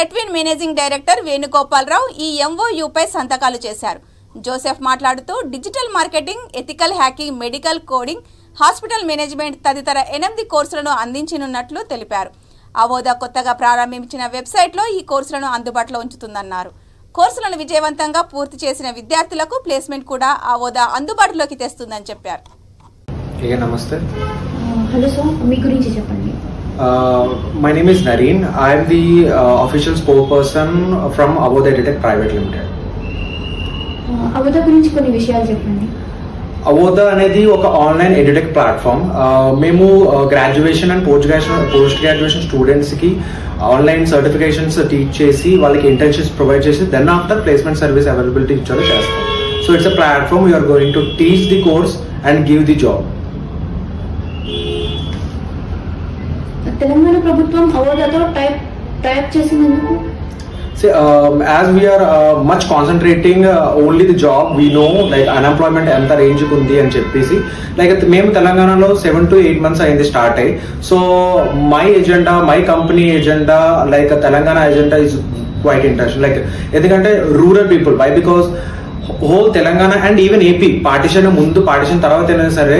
నెట్విన్ managing director Venugopala Rao ఈ ఎంఓయూపై సంతకాలు చేశారు. జోసెఫ్ మాట్లాడుతూ digital marketing, ethical hacking, medical coding, hospital management తదితర 8 కోర్సులను అందించనున్నట్లు తెలిపారు. అవోదా కొత్తగా ప్రారంభించిన వెబ్సైట్లో ఈ కోర్సులను అందుబాటులో ఉంచుతుందన్నారు. కోర్సులను విజయవంతంగా పూర్తి చేసిన విద్యార్థులకు ప్లేస్మెంట్ కూడా అవోదా అందుబాటులోకి తెస్తుందని చెప్పారు. నమస్తే. హలో సార్, మీ గురించి చెప్పండి. My name is Nareen. I am the official spokesperson from Avodha EduTech Private Limited. అవోదా గురించి కొన్ని విషయాలు చెప్పండి. అవోదా అనేది ఒక ఆన్లైన్ ఎడ్యుటెక్ ప్లాట్ఫామ్. మేము గ్రాడ్యుయేషన్ అండ్ పోస్ట్ గ్రాడ్యుయేషన్ స్టూడెంట్స్కి ఆన్లైన్ సర్టిఫికేషన్స్ టీచ్ చేసి వాళ్ళకి ఇంటర్న్షిప్స్ ప్రొవైడ్ చేసి then after placement service availability ఇచ్చారో చేస్తాం. So it's a platform we're going to teach the course and give the job. Telangana ప్రభుత్వం అవోదాతో type చేసినందుకు as we are much concentrating only the job, we know like unemployment ఎంత range ఉంది అని చెప్పేసి like మేము తెలంగాణలో 7 to 8 months అయింది స్టార్ట్ అయ్యి. So my agenda, my company agenda, like Telangana agenda is quite interesting. Like ఎందుకంటే rural people why because whole Telangana and even AP partition ముందు పార్టిషన్ తర్వాత అయినా సరే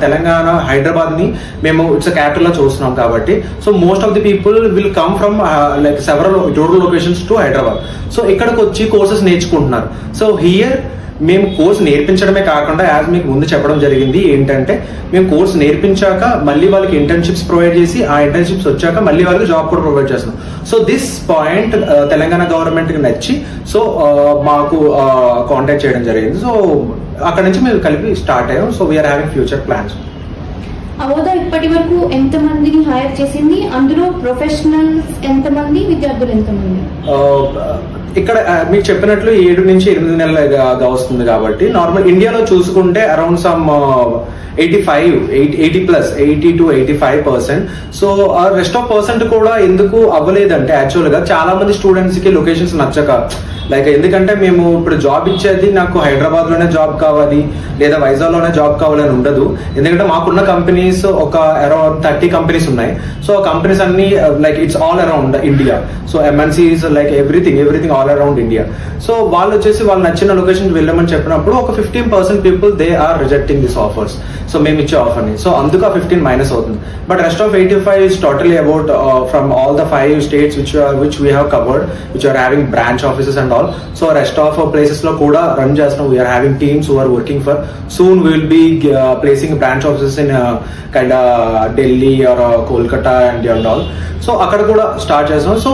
తెలంగాణ హైదరాబాద్ ని మేము ఇట్స్ క్యాపిటల్ లా చూస్తున్నాం కాబట్టి so most of the people will come from like several rural locations to Hyderabad. So ఇక్కడికి వచ్చి కోర్సెస్ నేర్చుకుంటున్నారు. సో హియర్ మేము కోర్స్ నేర్పించడమే కాకుండా యాజ్ మీకు ముందు చెప్పడం జరిగింది ఏంటంటే మేము కోర్స్ నేర్పించాక మళ్ళీ వాళ్ళకి ఇంటర్న్షిప్స్ ప్రొవైడ్ చేసి ఆ ఇంటర్న్షిప్స్ వచ్చాక మళ్ళీ వాళ్ళకి జాబ్ కూడా ప్రొవైడ్ చేస్తున్నాం. సో దిస్ పాయింట్ తెలంగాణ గవర్నమెంట్కి నచ్చి సో మాకు కాంటాక్ట్ చేయడం జరిగింది. సో అక్కడ నుంచి మేము కలిపి స్టార్ట్ అయ్యాం. So we are having future plans. అవోదా ఇప్పటి వరకు ఎంతమందిని హైర్ చేసింది? అందులో ప్రొఫెషనల్స్ ఎంతమంది, విద్యార్థులు ఎంతమంది? ఇక్కడ మీకు చెప్పినట్లు 7 నుంచి 8 నెలలుగా వస్తుంది కాబట్టి నార్మల్ ఇండియాలో చూసుకుంటే around some 80 to 85%. So rest of percent కూడా ఎందుకు అవ్వలేదంటే యాక్చువల్గా చాలా మంది స్టూడెంట్స్ కి లొకేషన్స్ నచ్చక లైక్ ఎందుకంటే మేము ఇప్పుడు జాబ్ ఇచ్చేది నాకు హైదరాబాద్ లోనే జాబ్ కావాలి లేదా వైజాగ్ లోనే జాబ్ కావాలని ఉండదు. ఎందుకంటే మాకున్న కంపెనీస్ ఒక అరౌండ్ 30 కంపెనీస్ ఉన్నాయి. సో కంపెనీస్ అన్ని like it's all around India. So MNCs like everything all around India. So వాళ్ళు వచ్చేసి వాళ్ళు నచ్చిన లొకేషన్ వెళ్ళమని చెప్పినప్పుడు ఒక 15% people they are rejecting this offers. So మేము ఇచ్చే ఆఫర్ని సో అందుకు ఆ 15 మైనస్ అవుతుంది. But rest of 85 is totally about from all the 5 states which we have covered, which are having branch offices and all. So rest of places lo kuda run chestunam. We are having teams who are working for. Soon we will be placing branch offices in kind of Delhi or Kolkata and all. So akkada kuda start chestunam. So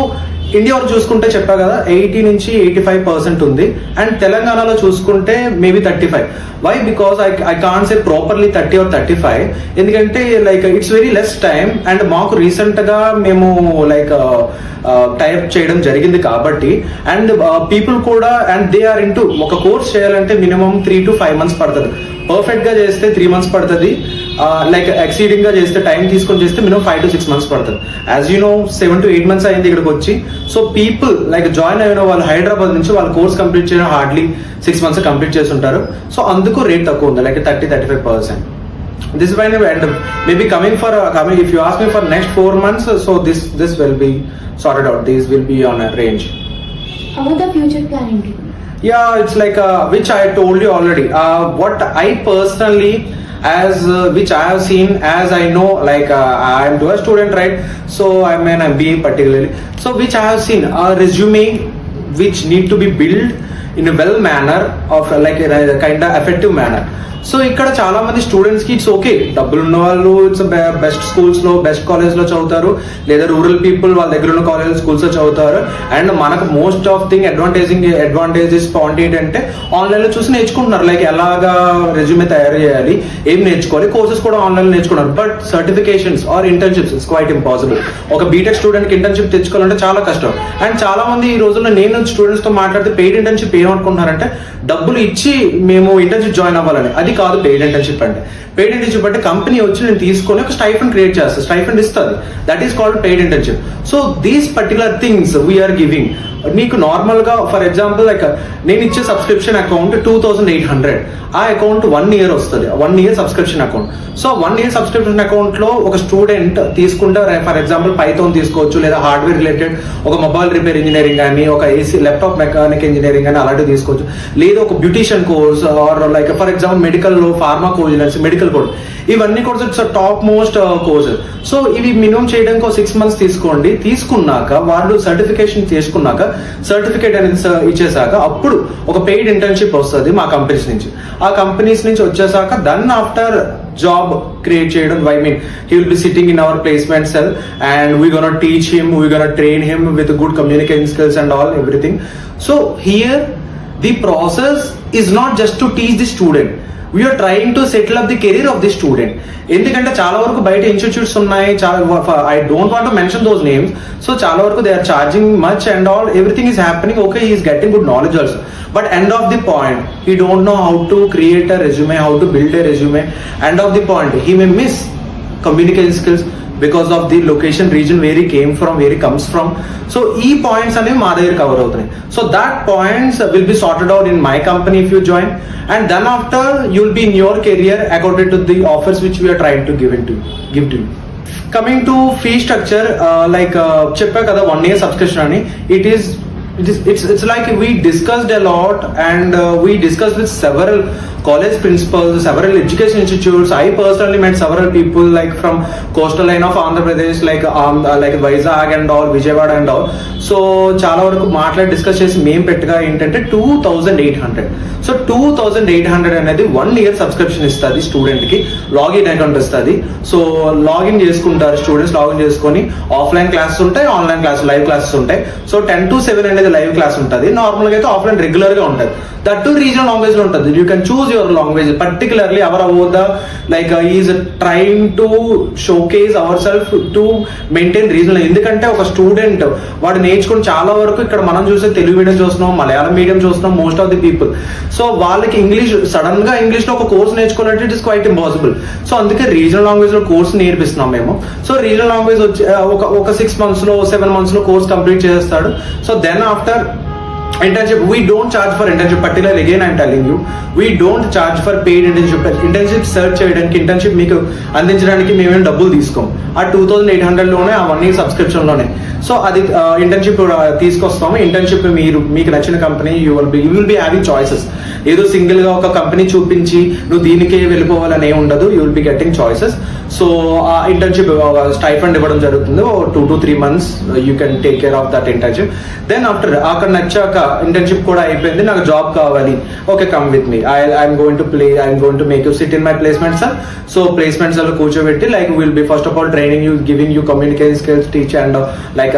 India వరకు చూసుకుంటే చెప్పా కదా 80 నుంచి 85% ఉంది. And తెలంగాణలో చూసుకుంటే maybe 35. Why because I can't say properly 30 or 35 ఎందుకంటే like it's very less time. And మాకు రీసెంట్ గా మేము లైక్ టైప్ చేయడం జరిగింది కాబట్టి అండ్ పీపుల్ కూడా అండ్ దే ఆర్ ఇంటూ ఒక కోర్స్ చేయాలంటే మినిమం 3 to 5 months పడుతుంది. పర్ఫెక్ట్ గా చేస్తే 3 months పడుతుంది. లైక్ ఎక్సీడింగ్ గా చేస్తే టైం తీసుకొని చేస్తే మినిమం 5 to 6 months పడుతుంది. As you know 7 to 8 months అయింది ఇక్కడికి వచ్చి. సో పీపుల్ లైక్ జాయిన్ అయిన వాళ్ళు హైదరాబాద్ నుంచి వాళ్ళ కోర్స్ కంప్లీట్ చేయడం హార్డ్లీ 6 months కంప్లీట్ చేసి ఉంటారు. సో అందుకు రేట్ తక్కువ ఉంది like 30-35%. This is why and maybe coming if you ask me for next 4 months, so this will be sorted out. These will be on a range. How the future planning? Yeah, it's like which I told you already. What I personally which I have seen, as I know, like I am a student, right? So I'm an MBA particularly. So which I have seen a resume which need to be built in a well manner of like a kind of effective manner. So ఇక్కడ చాలా మంది students కి it's okay, డబ్బులు ఉన్న వాళ్ళు it's best schools లో best college లో చదువుతారు, లేదా రూరల్ పీపుల్ వాళ్ళ దగ్గర ఉన్న కాలేజ్ స్కూల్స్ లో చదువుతారు. అండ్ మనకు most of thing advantages point ఏంటంటే ఆన్లైన్ లో చూసి నేర్చుకుంటున్నారు. లైక్ ఎలాగా రెజ్యూమే తయారు చేయాలి, ఏం నేర్చుకోవాలి, కోర్సెస్ కూడా ఆన్లైన్ లో నేర్చుకున్నారు. But certifications or internships it's quite impossible. ఒక బీటెక్ స్టూడెంట్ కి ఇంటర్న్షిప్ తెచ్చుకోవాలంటే చాలా కష్టం. అండ్ చాలా మంది ఈ రోజుల్లో నేను స్టూడెంట్స్ తో మాట్లాడితే పెయిడ్ ఇంటర్న్షిప్ ఏమనుకుంటున్నారంటే డబ్బులు ఇచ్చి మేము ఇంటర్న్షిప్ జాయిన్ అవ్వాలని. అది కాదు పెయిడ్ ఇంటర్న్షిప్ అంటే. పెయిడ్ ఇంటర్న్షిప్ అంటే కంపెనీ వచ్చి నేను తీసుకొని ఒక స్టైఫండ్ క్రియేట్ చేస్తాను, స్టైఫండ్ ఇస్తుంది. That is called paid internship. So these particular things we're giving నీకు నార్మల్గా ఫర్ ఎగ్జాంపుల్ లైక్ నేను ఇచ్చే సబ్స్క్రిప్షన్ అకౌంట్ 2800, ఆ అకౌంట్ 1 year వస్తుంది, 1 year subscription account. So 1 year subscription అకౌంట్లో ఒక స్టూడెంట్ తీసుకుంటే ఫర్ ఎగ్జాంపుల్ పైథాన్ తీసుకోవచ్చు, లేదా హార్డ్వేర్ రిలేటెడ్ ఒక మొబైల్ రిపేర్ ఇంజనీరింగ్ కానీ, ఒక ఏసీ ల్యాప్టాప్ మెకానిక్ ఇంజనీరింగ్ కానీ అలాంటివి తీసుకోవచ్చు, లేదా ఒక beautician course or like for example మెడికల్లో ఫార్మా కోర్స్, మెడికల్ కోర్స్, ఇవన్నీ course it's top most courses. So ఇవి మినిమం చేయడానికి ఒక 6 months తీసుకోండి. తీసుకున్నాక వాళ్ళు సర్టిఫికేషన్ తీసుకున్నాక సర్టిఫికేట్ అనేది ఇచ్చేసాక అప్పుడు ఒక పెయిడ్ ఇంటర్న్షిప్ వస్తుంది మా కంపెనీస్ నుంచి. ఆ కంపెనీస్ నుంచి వచ్చేసాక దెన్ ఆఫ్టర్ జాబ్ క్రియేట్ చేయడం, I mean he will be sitting in our placement cell and we gonna teach him, we gonna train him with good communication skills and all everything. So here the process is not just to teach the student, we're trying to settle up the career of the student. ఎందుకంటే చాలా వరకు బయట institutes ఉన్నాయి, I don't want to mention those names. So చాలా వరకు they are charging much and all, everything is happening, okay he is getting good knowledge also. But end of the point, he don't know how to create a resume, how to build a resume. End of the point, he may miss communication skills because of the location, region where he came from, where he comes from. So e points అనేవి మా దగ్గర cover అవుతాయి. So that points will be sorted out in my company if you join, and then after you will be in your career according to the offers which we are trying to give to you. Coming to fee structure, చెప్పా కదా 1 year subscription అని, it's like we discussed a lot and we discussed with several college principals, several education institutes. I personally met several people like from coastal line of Andhra Pradesh, like Vizag and all, Vijayawada and all. So చాలా వరకు మాట్లాడి discuss చేసి మేము పెట్టగా ఏంటంటే 2800. So 2800 అనేది 1 year subscription ఇస్తుంది student కి, లాగిన్ అకౌంట్ ఇస్తుంది. సో లాగిన్ చేసుకుంటారు స్టూడెంట్స్, లాగిన్ చేసుకొని ఆఫ్లైన్ క్లాసెస్ ఉంటాయి, ఆన్లైన్ క్లాసెస్, లైవ్ క్లాసెస్ ఉంటాయి. సో 10 to 7 అనేది లైవ్ క్లాస్ ఉంటుంది, నార్మల్గా అయితే ఆఫ్లైన్ రెగ్యులర్ గా ఉంటుంది. దట్ టు రీజనల్ లాంగ్వేజ్ లో ఉంటుంది. You can choose your language, particularly our our the like is trying to showcase our self to maintain regional. ఎందుకంటే ఒక స్టూడెంట్ వాడు నేర్చుకుని చాలా వరకు ఇక్కడ మనం చూసే తెలుగు మీడియం చూస్తున్నాం, మలయాళం మీడియం చూస్తున్నాం most of the people. So వాళ్ళకి ఇంగ్లీష్ సడన్ గా ఇంగ్లీష్ లో ఒక కోర్స్ నేర్చుకున్నట్టు it is quite impossible. So అందుకే రీజనల్ లాంగ్వేజ్ లో కోర్స్ నేర్పిస్తున్నాం మేము. సో రీజనల్ లాంగ్వేజ్ వచ్చి ఒక 6 months లో 7 months లో కోర్స్ కంప్లీట్ చేస్తాడు. So then after internship, we don't charge for internship. Particularly again I'm telling you, we don't charge for paid internship search చేయడానికి, internship మీకు అందించడానికి మేమేం డబ్బులు తీసుకోం. ఆ 2800 లోనే, ఆ 1 year సబ్స్క్రిప్షన్ లోనే. సో అది ఇంటర్న్షిప్ తీసుకొస్తాము. ఇంటర్న్షిప్ మీకు నచ్చిన company you will be having choices. ఏదో సింగిల్ గా ఒక కంపెనీ చూపించి నువ్వు దీనికే వెళ్ళిపోవాలని ఏమి ఉండదు, you will be getting choices. So ఆ ఇంటర్న్షిప్ స్టైఫండ్ ఇవ్వడం జరుగుతుంది. 2 to 3 months you can take care of that internship. Then after అక్కడ నచ్చాక ఇంటర్న్షిప్ కూడా అయిపోయింది, నాకు జాబ్ కావాలి, okay come with me, I'm going to make you SIT in my placement sir. So placements లో కూర్చోబెట్టి like will be first of all training you, giving you communication skills, teach and like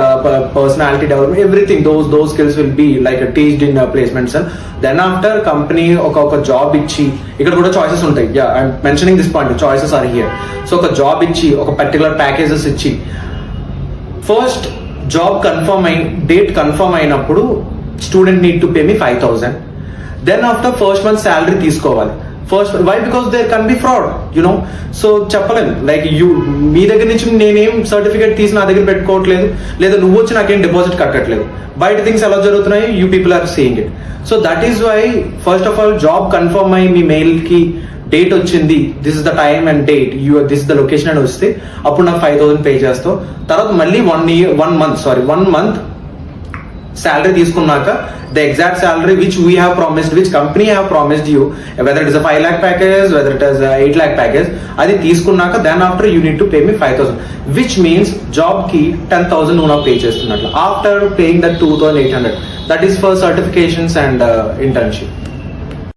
personality development, everything, those skills will be like teached in placement cell. Then after company ఒక job ఇచ్చి, ఇక్కడ కూడా choices ఉంటాయి, I'm mentioning this point, choices are here. So ఒక job ఇచ్చి, ఒక particular packages ఇచ్చి, first job confirm అయి డేట్ కన్ఫర్మ్ అయినప్పుడు student need to pay me 5000. Then after first month salary తీసుకోవాలి. First why, because there can be fraud, you know. So చెప్పలేను like మీ దగ్గర నుంచి నేనేం సర్టిఫికేట్ తీసి నా దగ్గర పెట్టుకోవట్లేదు, లేదా నువ్వు వచ్చి నాకేం డిపాజిట్ కట్టట్లేదు. బయట థింగ్స్ ఎలా జరుగుతున్నాయి, you people are seeing it. So that is why first of all job confirm అయ్యి మీ మెయిల్ కి డేట్ వచ్చింది, this is the time and date, this is the location అని వస్తే అప్పుడు నాకు 5000 పే చేస్తావు. తర్వాత మళ్ళీ 1 month salary తీసుకున్నాక the exact salary which we have promised, which company have promised you, whether it is a 5 lakh package, whether it is a 8 lakh package, అది తీసుకున్నాక then after you need to pay me 5000, which means job కి 10,000 నువ్వు నాకు pay చేస్తున్నట్లు. After paying that 2800, that is for certifications and internship.